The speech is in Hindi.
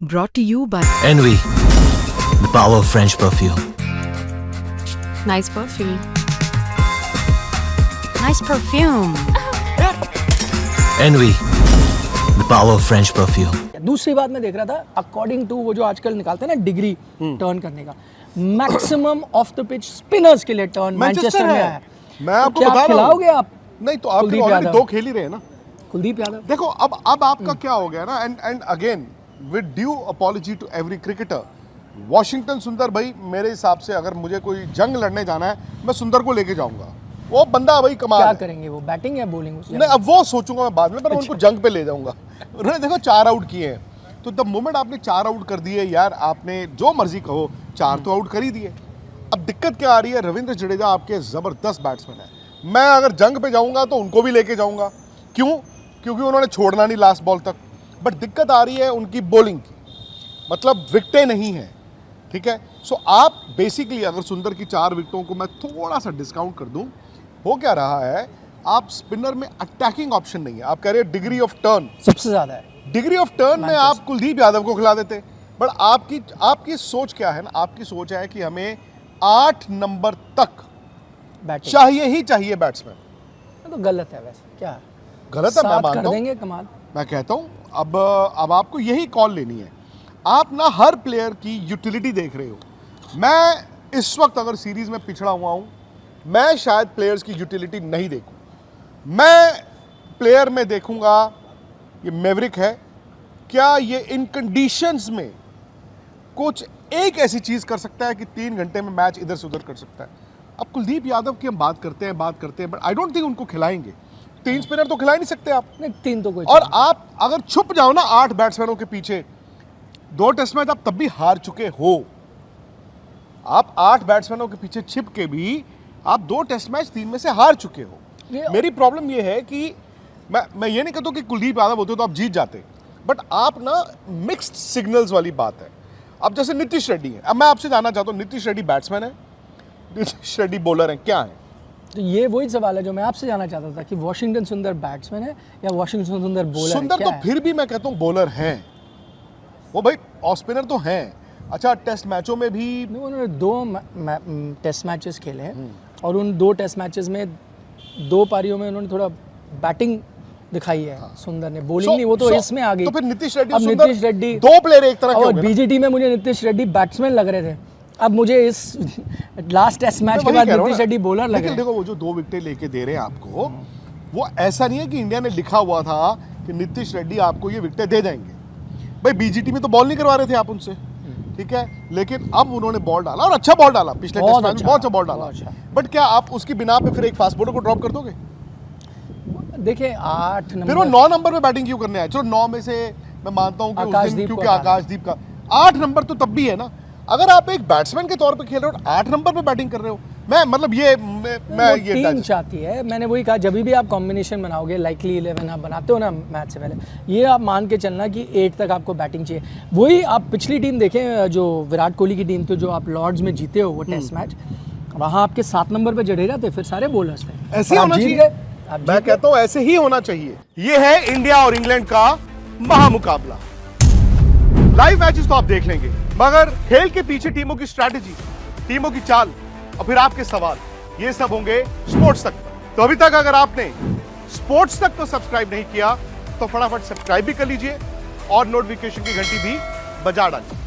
Brought to you by Envy, the power of French perfume. Nice perfume. Nice perfume. Envy, the power of French perfume. दूसरी बात मैं देख रहा था अकॉर्डिंग टू वो जो आजकल निकालते हैं ना डिग्री टर्न करने का, maximum of the pitch spinners के लिए टर्न मैनचेस्टर में आया है। मैं आपको क्या बता रहा खिलाओगे हूँ। आप? नहीं तो आप कुलदीप ऑलरेडी यादव। 2 खेल ही रहे हैं ना। कुलदीप यादव देखो अब आपका क्या हो गया ना, and again with due apology to every cricketer, Washington Sundar भाई मेरे हिसाब से अगर मुझे कोई जंग लड़ने जाना है मैं सुंदर को लेके जाऊंगा। वो बंदा भाई कमाल क्या है। करेंगे वो, बैटिंग या बॉलिंग? नहीं अब वो सोचूंगा मैं बाद में, पर उनको जंग पे ले जाऊंगा। उन्होंने देखो 4 आउट किए हैं, तो द मोमेंट आपने 4 आउट कर दिए यार, आपने जो मर्जी कहो 4 तो आउट कर ही दिए। अब दिक्कत क्या आ रही है, रविंद्र जडेजा आपके ज़बरदस्त बैट्समैन है, मैं अगर जंग पे जाऊंगा तो उनको भी लेके जाऊंगा। क्यों? क्योंकि उन्होंने छोड़ना नहीं लास्ट बॉल तक। बट दिक्कत आ रही है उनकी बॉलिंग की, मतलब विकटें नहीं हैं, ठीक है। सो आप बेसिकली अगर सुंदर की 4 विकेटों को मैं थोड़ा सा डिस्काउंट कर दूं, हो क्या रहा है, आप स्पिनर में अटैकिंग ऑप्शन नहीं है। आप कह रहे हैं डिग्री ऑफ टर्न सबसे ज्यादा है। डिग्री ऑफ टर्न में आप कुलदीप यादव को खिला देते, बट आपकी सोच क्या है ना, आपकी सोच है कि हमें 8 नंबर तक बैटिंग चाहिए ही चाहिए बैट्समैन। तो गलत है वैसे, क्या गलत है, मैं 7 मानता कर हूं। देंगे कमाल। मैं कहता हूं अब आपको यही कॉल लेनी है। आप ना हर प्लेयर की यूटिलिटी देख रहे हो। मैं इस वक्त अगर सीरीज में पिछड़ा हुआ हूं, मैं शायद प्लेयर्स की यूटिलिटी नहीं देखूं। मैं प्लेयर में देखूंगा ये मैवरिक है, क्या ये इन कंडीशंस में कुछ एक ऐसी चीज कर सकता है कि 3 घंटे में मैच इधर से उधर कर सकता है। अब कुलदीप यादव की हम बात करते हैं, बट आई डोंट थिंक उनको खिलाएंगे। 3 स्पिनर तो खिला ही नहीं सकते आप। नहीं 3 तो कोई और आप अगर छुप जाओ ना 8 बैट्समैनों के पीछे, 2 टेस्ट मैच आप तब भी हार चुके हो। आप 8 बैट्समैनों के पीछे छिप के भी आप 2 टेस्ट मैच 3 में से हार चुके हो। मेरी प्रॉब्लम ये है कि मैं ये नहीं कहता कि कुलदीप यादव होते तो आप जीत जाते, बट आप ना मिक्स्ड सिग्नल्स वाली बात है। अब जैसे नीतीश रेड्डी है, अब मैं आपसे जानना चाहता हूँ, नीतीश रेड्डी बैट्समैन है, नीतीश रेड्डी बॉलर है, क्या है? तो ये वही सवाल है जो मैं आपसे जानना चाहता था कि वॉशिंगटन सुंदर बैट्समैन है या वॉशिंगटन सुंदर बॉलर है? सुंदर क्या तो है? फिर भी मैं कहता हूँ बॉलर हैं वो भाई, ऑफ स्पिनर तो हैं। अच्छा टेस्ट मैचों में भी नहीं, उन्होंने 2 टेस्ट मैचेस खेले हैं और उन 2 टेस्ट मैचेस में 2 पारियों में उन्होंने थोड़ा बैटिंग दिखाई है। सुंदर ने बॉलिंग नहीं, वो तो इसमें आ गई। तो फिर नीतीश रेड्डी अब और सुंदर नीतीश रेड्डी 2 प्लेयर एक तरह के हो और गए ना। बीजीटी में मुझे नीतीश रेड्डी बैट्समैन लग रहे थे, अब मुझे इस लास्ट टेस्ट मैच के बाद नीतीश रेड्डी बॉलर लग रहे लेकिन हैं। देखो वो जो 2 विकेटें लेके दे रहे हैं आपको, वो ऐसा नहीं है कि इंडिया ने लिखा हुआ था कि नीतीश रेड्डी आपको ये विकेटें दे जाएंगे। भाई बीजीटी में तो बॉल नहीं करवा रहे थे आप उनसे, ठीक है, लेकिन अब उन्होंने बॉल डाला और अच्छा बॉल डाला। पिछले टेस्ट मैच में बहुत अच्छा बॉल डाला, बट क्या आप उसकी बिना पे फिर एक फास्ट बॉलर को ड्रॉप कर दोगे? देखिए 8 फिर नंबर वो 9 नंबर पे बैटिंग क्यों करने आए? चलो 9 में से मैं मानता हूं कि उस दिन आकाशदीप क्योंकि को हटाना। आकाशदीप का 8 नंबर तो तब भी है ना। अगर आप एक बैट्समैन के तौर पे खेल रहे हो, 8 नंबर पे बैटिंग कर रहे हो, मैं मतलब मैं ये टीम चाहती है। मैंने वही कहा, जब भी आप कॉम्बिनेशन बनाओगे, लाइकली 11 आप बनाते हो ना मैच से पहले, ये आप मान के चलना कि 8 तक आपको बैटिंग चाहिए। वही आप पिछली टीम देखें जो विराट कोहली की टीम थी, जो आप लॉर्ड्स में जीते हो वो टेस्ट मैच, वहाँ आपके 7 नंबर पे जडेजा थे, फिर सारे बॉलर्स थे। ऐसे ही होना चाहिए। मैं कहता हूं ऐसे ही होना चाहिए। ये है इंडिया और इंग्लैंड का महामुकाबला। लाइव मैचेस तो आप देख लेंगे, मगर खेल के पीछे टीमों की स्ट्रैटेजी, टीमों की चाल और फिर आपके सवाल, ये सब होंगे स्पोर्ट्स तक। तो अभी तक अगर आपने स्पोर्ट्स तक तो सब्सक्राइब नहीं किया तो फटाफट सब्सक्राइब भी कर लीजिए और नोटिफिकेशन की घंटी भी बजा डालिए।